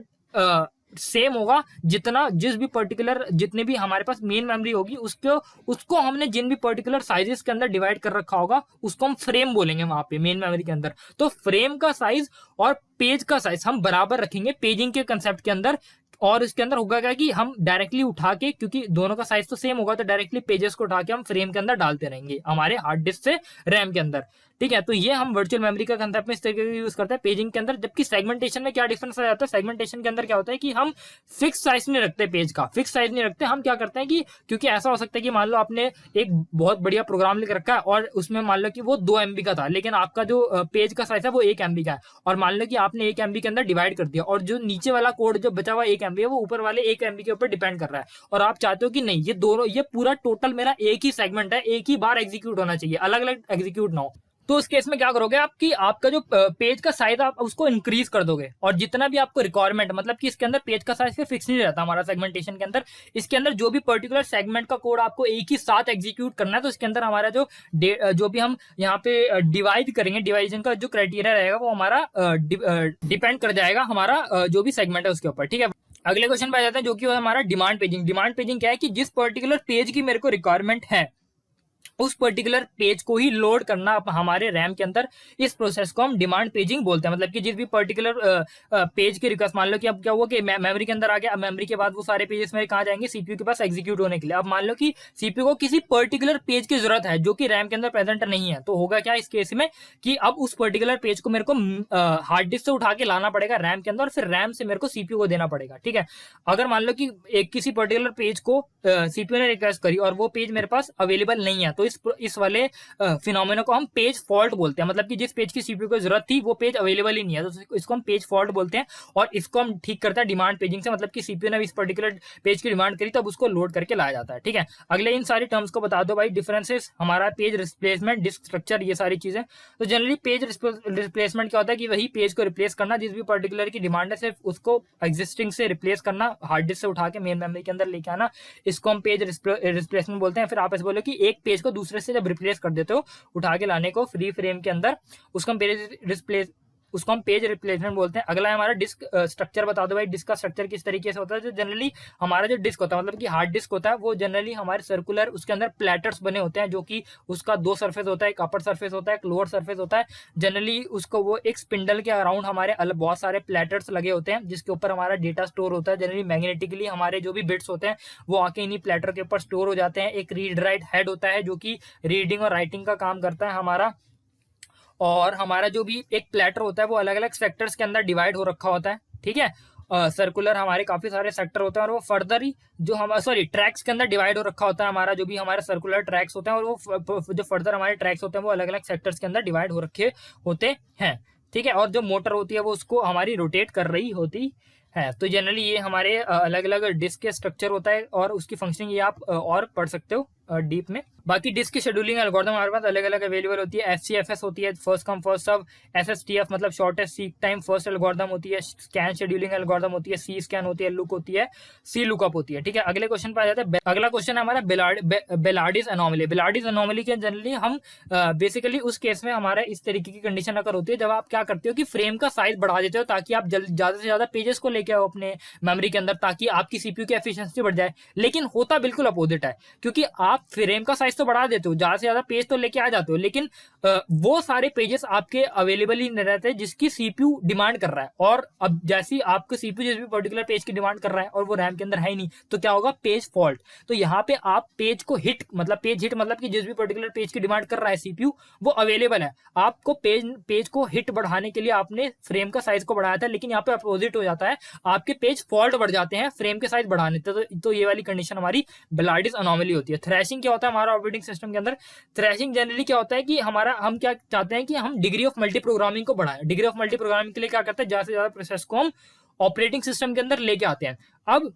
सेम होगा जितने भी हमारे पास मेन मेमोरी होगी उसको हमने जिन भी पर्टिकुलर साइजेस के अंदर डिवाइड कर रखा होगा उसको हम फ्रेम बोलेंगे वहां पे मेन मेमोरी के अंदर। तो फ्रेम का साइज और पेज का साइज हम बराबर रखेंगे पेजिंग के कंसेप्ट के अंदर, और इसके अंदर होगा क्या कि हम डायरेक्टली उठा के, क्योंकि दोनों का साइज तो सेम होगा, तो डायरेक्टली पेजेस को उठा के हम फ्रेम के अंदर डालते रहेंगे हमारे हार्ड डिस्क से रैम के अंदर। ठीक है, तो ये हम वर्चुअल मेमोरी का कंसेप्ट में इस तरीके से यूज करते हैं पेजिंग के अंदर। जबकि सेगमेंटेशन में क्या डिफरेंस आ जाता है, सेगमेंटेशन के अंदर क्या होता है कि हम फिक्स साइज नहीं रखते, पेज का फिक्स साइज नहीं रखते। हम क्या करते हैं कि क्योंकि ऐसा हो सकता है कि मान लो आपने एक बहुत बढ़िया प्रोग्राम लिख रखा है और उसमें मान लो कि वो 2 MB का था, लेकिन आपका जो पेज का साइज है वो 1 MB का है, और मान लो कि आपने 1 MB के अंदर डिवाइड कर दिया, और जो नीचे वाला कोड जो बचा हुआ 1 MB है वो ऊपर वाले 1 MB के ऊपर डिपेंड कर रहा है, और आप चाहते हो कि नहीं ये दोनों, ये पूरा टोटल मेरा एक ही सेगमेंट है, एक ही बार एग्जीक्यूट होना चाहिए, अलग अलग एग्जीक्यूट ना हो। तो उस केस में क्या करोगे आप कि आपका जो पेज का साइज आप उसको इंक्रीज कर दोगे, और जितना भी आपको रिक्वायरमेंट, मतलब कि इसके अंदर पेज का साइज फिक्स नहीं रहता हमारा सेगमेंटेशन के अंदर। इसके अंदर जो भी पर्टिकुलर सेगमेंट का कोड आपको एक ही साथ एग्जीक्यूट करना है, तो इसके अंदर हमारा जो भी हम यहाँ पे डिवाइड करेंगे, डिवाइजन का जो क्राइटेरिया रहेगा वो हमारा डिपेंड कर जाएगा हमारा जो भी सेगमेंट है उसके ऊपर। ठीक है, अगले क्वेश्चन पे आ जाते हैं जो कि हमारा डिमांड पेजिंग। डिमांड पेजिंग क्या है कि जिस पर्टिकुलर पेज की मेरे को रिक्वायरमेंट है उस पर्टिकुलर पेज को ही लोड करना हमारे रैम के अंदर, इस प्रोसेस को हम डिमांड पेजिंग बोलते हैं। मतलब कि जिस भी पर्टिकुलर पेज की रिक्वेस्ट, मान लो कि अब क्या हुआ कि मेमोरी के अंदर आ गया, अब मेमोरी के बाद वो सारे पेजेस मेरे कहाँ जाएंगे, सीपीयू के पास एग्जीक्यूट होने के लिए। अब मान लो कि सीपीयू को किसी पर्टिकुलर पेज की जरूरत है जो कि रैम के अंदर प्रेजेंट नहीं है, तो होगा क्या इस केस में कि अब उस पर्टिकुलर पेज को मेरे को हार्ड डिस्क से उठा के लाना पड़ेगा रैम के अंदर, और फिर रैम से मेरे को सीपीयू को देना पड़ेगा। ठीक है, अगर मान लो कि एक किसी पर्टिकुलर पेज को सीपीयू ने रिक्वेस्ट करी और वो पेज मेरे पास अवेलेबल नहीं है, तो इस वाले फिनोमेना को हम पेज फॉल्ट बोलते हैं। मतलब कि जिस पेज की सीपीयू को जरूरत थी वो पेज अवेलेबल ही नहीं है, तो इसको हम पेज फॉल्ट बोलते हैं, और इसको हम ठीक करते हैं डिमांड पेजिंग से। मतलब कि सीपीयू ने इस पर्टिकुलर पेज की डिमांड करी तब उसको लोड करके लाया जाता है। ठीक है, अगले इन सारी टर्म्स को बता दो भाई, डिफरेंसेस हमारा पेज रिप्लेसमेंट, डिस्क स्ट्रक्चर, ये सारी चीजें। तो जनरली पेज रिप्लेसमेंट क्या होता है कि वही पेज को रिप्लेस करना जिस भी पर्टिकुलर की डिमांड है, सिर्फ उसको एग्जिस्टिंग से रिप्लेस करना, हार्ड डिस्क से उठा के मेन मेमोरी के अंदर लेके आना, इसको हम पेज रिप्लेसमेंट बोलते हैं। फिर आप ऐसे बोलो कि एक पेज को दूसरे से जब रिप्लेस कर देते हो उठा के लाने को फ्री फ्रेम के अंदर, उसको हम पेज रिप्लेसमेंट बोलते हैं। अगला है हमारा डिस्क स्ट्रक्चर। बता दो भाई डिस्क का स्ट्रक्चर किस तरीके से होता है। जो जनरली हमारा जो डिस्क होता है, मतलब कि हार्ड डिस्क होता है, वो जनरली हमारे सर्कुलर, उसके अंदर प्लेटर्स बने होते हैं, जो कि उसका 2 सरफेस होता है, एक अपर सरफेस होता है, एक लोअर सरफेस होता है। जनरली उसको वो एक स्पिंडल के अराउंड हमारे बहुत सारे प्लेटर्स लगे होते हैं, जिसके ऊपर हमारा डेटा स्टोर होता है। जनरली मैग्नेटिकली हमारे जो भी बिट्स होते हैं वो आके इन्हीं प्लेटर के ऊपर स्टोर हो जाते हैं। एक रीड राइट हेड होता है जो कि रीडिंग और राइटिंग का काम करता है हमारा, और हमारा जो भी एक प्लेटर होता है वो अलग अलग सेक्टर्स के अंदर डिवाइड हो रखा होता है। ठीक है, सर्कुलर हमारे काफी सारे सेक्टर होते हैं, और वो फर्दर ही जो हम ट्रैक्स के अंदर डिवाइड हो रखा होता है हमारा, जो भी हमारे सर्कुलर ट्रैक्स होते हैं, और वो जो फर्दर हमारे ट्रैक्स होते हैं वो अलग अलग सेक्टर्स के अंदर डिवाइड हो रखे होते हैं। ठीक है, और जो मोटर होती है वो उसको हमारी रोटेट कर रही होती है। तो जनरली ये हमारे अलग अलग डिस्क के स्ट्रक्चर होता है, और उसकी फंक्शनिंग ये आप और पढ़ सकते हो डीप में। बाकी डिस्क की शेड्यूलिंग एल्गोरिथम हमारे पास अलग अलग अवेलेबल होती है। एफसीएफएस होती है, first come first serve. SSTF मतलब shortest seek time first algorithm होती है। स्कैन शेड्यूलिंग एल्गोरिथम होती है। सी स्कैन होती है, लुक होती है, सी लुकअप होती है। ठीक है, अगले क्वेश्चन पे आ जाते हैं। अगला क्वेश्चन है हमारा बेलार्डिस एनोमली। बेलार्डिस एनोमली के जनरली हम बेसिकली उस केस में हमारा इस तरीके की कंडीशन अगर होती है जब आप क्या करते हो कि फ्रेम का साइज बढ़ा देते हो ताकि आप ज्यादा से ज्यादा पेजेस को लेके आओ अपने मेमोरी के अंदर, ताकि आपकी सीपीयू की एफिशिएंसी बढ़ जाए। लेकिन होता बिल्कुल अपोजिट है, क्योंकि आप फ्रेम का साइज तो बढ़ा देते हो, ज्यादा से ज्यादा पेज तो लेके आ जाते हो, लेकिन वो सारे पेजेस आपके अवेलेबल ही नहीं रहते जिसकी सीपीयू डिमांड कर रहा है। और अब जैसे आपको सीपीयू जिस भी पर्टिकुलर पेज की डिमांड कर रहा है और वो रैम के अंदर है ही नहीं, तो क्या होगा, पेज फॉल्ट। तो यहाँ पे आप पेज को हिट मतलब कि जिस भी पर्टिकुलर पेज की डिमांड कर रहा है सीपीयू वो अवेलेबल है, आपको पेज को हिट बढ़ाने के लिए आपने फ्रेम का साइज को बढ़ाया था, लेकिन यहाँ पे अपोजिट हो जाता है, आपके पेज फॉल्ट बढ़ जाते हैं फ्रेम के साइज बढ़ाने। तो ये वाली कंडीशन हमारी बेलार्डिस एनोमली होती है। थ्रैशिंग क्या होता है हमारा ऑपरेटिंग सिस्टम के अंदर? थ्रैशिंग जनरली क्या होता है कि हम क्या चाहते हैं कि हम डिग्री ऑफ मल्टी प्रोग्रामिंग को बढ़ाएं। डिग्री ऑफ मल्टी प्रोग्रामिंग के लिए क्या करते हैं, ज्यादा से ज्यादा प्रोसेस को हम ऑपरेटिंग सिस्टम के अंदर लेके आते हैं। अब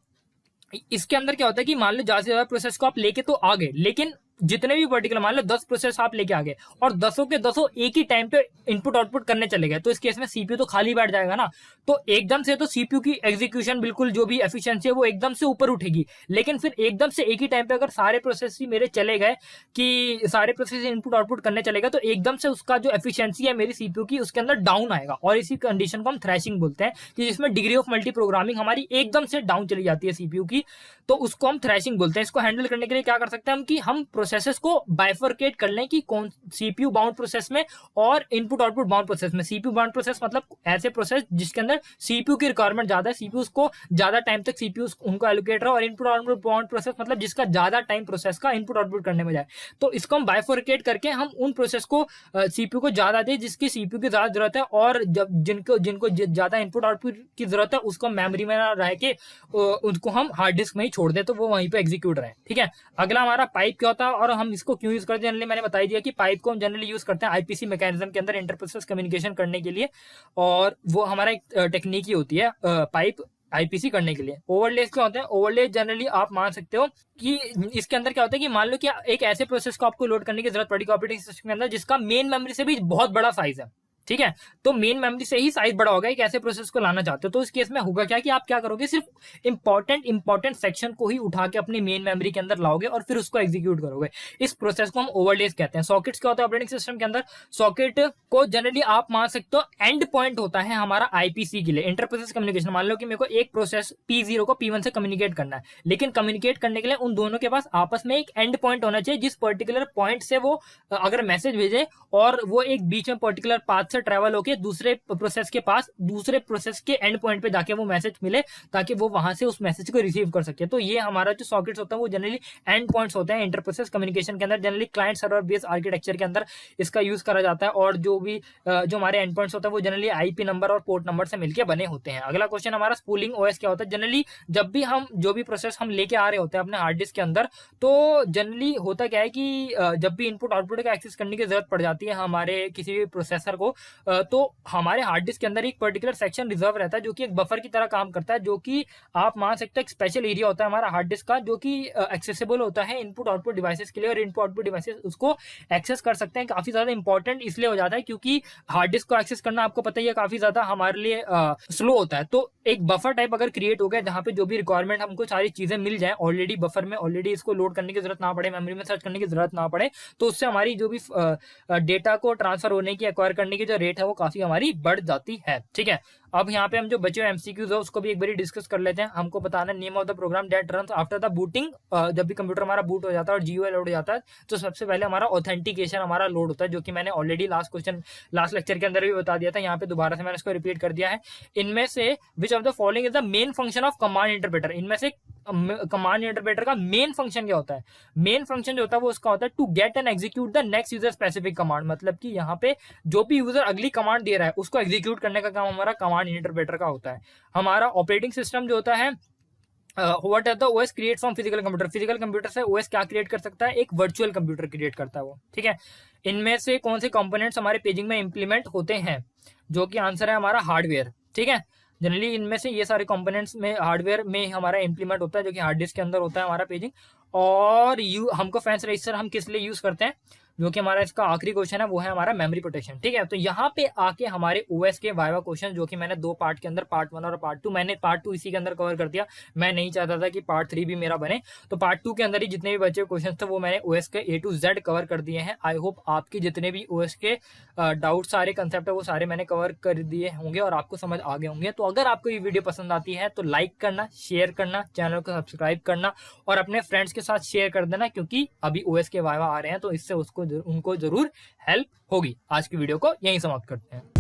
इसके अंदर क्या होता है कि मान लो ज्यादा से ज्यादा प्रोसेस को आप लेके तो आ गए, लेकिन जितने भी पर्टिकुलर मान लो 10 प्रोसेस आप लेके आ गए और 10 के 10 एक ही टाइम पे इनपुट आउटपुट करने चले गए, तो इस केस में सीपीयू तो खाली बैठ जाएगा ना। तो एकदम से तो सीपीयू की एग्जीक्यूशन बिल्कुल जो भी एफिशिएंसी है वो एकदम से ऊपर उठेगी, लेकिन फिर एकदम से एक ही टाइम पे अगर सारे प्रोसेस ही मेरे चले गए कि सारे प्रोसेस इनपुट आउटपुट करने चलेगा, तो एकदम से उसका जो एफिशिएंसी है मेरी सीपीयू की उसके अंदर डाउन आएगा, और इसी कंडीशन को हम थ्रैशिंग बोलते हैं कि जिसमें डिग्री ऑफ मल्टी प्रोग्रामिंग हमारी एकदम से डाउन चली जाती है सीपीयू की, तो उसको हम थ्रैशिंग बोलते हैं। इसको हैंडल करने के लिए क्या कर सकते हैं हम कि हम प्रोसेसेस को बाइफरकेट कर लें कि कौन सीपीयू बाउंड प्रोसेस में और इनपुट आउटपुट बाउंड प्रोसेस में। सीपीयू बाउंड प्रोसेस मतलब ऐसे प्रोसेस जिसके अंदर सीपीयू की रिक्वायरमेंट ज्यादा है, सीपीयू को ज्यादा टाइम तक सीपीयू उनको एलोकेट रहा, और इनपुट आउटपुट बाउंड प्रोसेस मतलब जिसका ज्यादा टाइम प्रोसेस का इनपुट आउटपुट करने में जाए। तो इसको हम बाइफरकेट करके हम उन प्रोसेस को सीपीयू को ज्यादा दे जिसकी सीपीयू की ज्यादा जरूरत है, और जब जिनको ज्यादा इनपुट आउटपुट की जरूरत है उसको मेमोरी में ना रह के उनको हम हार्ड डिस्क में ही छोड़ दें तो वो वहीं पे एग्जीक्यूट रहे। ठीक है, अगला हमारा पाइप क्या होता है और हम इसको क्यों यूज करते हैं। जनरली मैंने बता दिया कि पाइप को हम जनरली यूज करते हैं आईपीसी मैकेनिज्म के अंदर इंटरप्रोसेस कम्युनिकेशन करने के लिए, और वो हमारा एक टेक्निक ही होती है पाइप आईपीसी करने के लिए। ओवरलेस क्या होते हैं, ओवरलेस जनरली आप मान सकते हो कि इसके अंदर क्या होता है कि मान लो कि एक ऐसे प्रोसेस को आपको लोड करने की जरूरत पड़ी ऑपरेटिंग सिस्टम के अंदर जिसका मेन मेमोरी से भी बहुत बड़ा साइज है। ठीक है, तो मेन मेमोरी से ही साइज बड़ा होगा, एक ऐसे प्रोसेस को लाना चाहते हो तो इस केस में होगा क्या कि आप क्या करोगे, सिर्फ इंपॉर्टेंट सेक्शन को ही उठा के अपनी मेन मेमोरी के अंदर लाओगे और फिर उसको एग्जीक्यूट करोगे। इस प्रोसेस को हम ओवरलेस कहते हैं। सॉकेट्स क्या होता है ऑपरेटिंग सिस्टम के अंदर, सॉकेट को जनरली आप मान सकते हो एंड पॉइंट होता है हमारा आईपीसी के लिए, इंटर प्रोसेस कम्युनिकेशन। मान लो कि मेरे को एक प्रोसेस P0 को P1 से कम्युनिकेट करना है, लेकिन कम्युनिकेट करने के लिए उन दोनों के पास आपस में एक एंड पॉइंट होना चाहिए जिस पर्टिकुलर पॉइंट से वो अगर मैसेज भेजे और वो एक बीच में पर्टिकुलर पाथ से ट्रेवल होकर दूसरे प्रोसेस के पास दूसरे प्रोसेस के एंड पॉइंट पे जाके वो मैसेज मिले ताकि वो वहां से उस मैसेज को रिसीव कर सके। तो ये हमारा जो सॉकेट्स होता है वो जनरली एंड पॉइंट्स होते हैं इंटर प्रोसेस कम्युनिकेशन के अंदर। Generally client server based architecture के अंदर इसका यूज करा जाता है, और जो हमारे एंड पॉइंट्स होता है वो जनरली आईपी नंबर और पोर्ट नंबर से मिलकर बने होते हैं। अगला क्वेश्चन हमारा स्पूलिंग ओएस क्या होता है। जनरली जब भी हम जो भी प्रोसेस हम लेके आ रहे होते हैं अपने हार्ड डिस्क के अंदर, तो जनरली होता क्या है कि जब भी इनपुट आउटपुट का एक्सेस करने की जरूरत पड़ जाती है हमारे किसी भी प्रोसेसर को, तो हमारे हार्ड डिस्क के अंदर एक पर्टिकुलर सेक्शन रिजर्व रहता है जो कि एक बफर की तरह काम करता है, जो कि आप मान सकते हैं एक स्पेशल एरिया होता है हमारा हार्ड डिस्क का जो कि एक्सेसिबल होता है इनपुट आउटपुट डिवाइसेस के लिए, और इनपुट आउटपुट डिवाइसेस उसको एक्सेस कर सकते हैं। काफी ज्यादा इंपॉर्टेंट इसलिए हो जाता है क्योंकि हार्ड डिस्क को एक्सेस करना आपको पता ही है काफी ज्यादा हमारे लिए स्लो होता है। तो एक बफर टाइप अगर क्रिएट हो गया जहां पे जो भी रिक्वायरमेंट हमको सारी चीजें मिल जाए ऑलरेडी बफर में, ऑलरेडी इसको लोड करने की जरूरत ना पड़े, मेमोरी में सर्च करने की जरूरत ना पड़े, तो उससे हमारी जो भी डेटा को ट्रांसफर होने की एक्वायर करने की जो रेट है वो काफी हमारी बढ़ जाती है। ठीक है, अब यहाँ पे हम जो बचे हुए एमसीक्यूज है उसको भी एक बार डिस्कस कर लेते हैं। हमको बताना name of the program that runs after the booting. जब भी कंप्यूटर हमारा बूट हो जाता है और जीयूआई लोड हो जाता है तो सबसे पहले हमारा ऑथेंटिकेशन हमारा लोड होता है, जो कि मैंने ऑलरेडी लास्ट लेक्चर के अंदर भी बता दिया था। यहाँ पे दोबारा से मैंने इसको रिपीट कर दिया है। इनमें से which of the following is the main function of command interpreter. इनमें से कमांड इंटरप्रेटर का मेन फंक्शन क्या होता है। मेन फंक्शन जो होता है वो उसका होता है to get and execute the next user specific command. मतलब कि यहाँ पे जो भी यूजर अगली कमांड दे रहा है उसको एग्जीक्यूट करने का काम हमारा कमांड इंटरप्रेटर का होता है। हमारा ऑपरेटिंग सिस्टम जो होता है what are the OS create from physical computer. Physical computer से ओएस क्या क्रिएट कर सकता है, एक वर्चुअल कंप्यूटर क्रिएट करता है वो। ठीक है, इनमें से कौन से कंपोनेंट्स हमारे पेजिंग में इंप्लीमेंट होते हैं, जो कि आंसर है हमारा हार्डवेयर। ठीक है, जनरली इनमें से ये सारे कंपोनेंट्स में हार्डवेयर में हमारा इंप्लीमेंट होता है जो कि हार्ड डिस्क के अंदर होता है हमारा पेजिंग। और हमको फैंस रजिस्टर हम किस लिए यूज करते हैं, जो कि हमारा इसका आखिरी क्वेश्चन है वो है हमारा मेमोरी प्रोटेक्शन। ठीक है, तो यहाँ पे आके हमारे ओएस के वाइवा क्वेश्चन जो कि मैंने दो पार्ट के अंदर पार्ट 1 और पार्ट 2, मैंने पार्ट 2 इसी के अंदर कवर कर दिया। मैं नहीं चाहता था कि पार्ट 3 भी मेरा बने, तो पार्ट 2 के अंदर ही जितने भी बचे क्वेश्चन थे वो मैंने ओएस के A to Z कवर कर दिए हैं। आई होप आपके जितने भी ओएस के डाउट सारे कंसेप्ट है वो सारे मैंने कवर कर दिए होंगे और आपको समझ आ गए होंगे। तो अगर आपको ये वीडियो पसंद आती है तो लाइक करना, शेयर करना, चैनल को सब्सक्राइब करना और अपने फ्रेंड्स के साथ शेयर कर देना, क्योंकि अभी ओएस के वाइवा आ रहे हैं तो इससे उनको जरूर हेल्प होगी। आज की वीडियो को यहीं समाप्त करते हैं।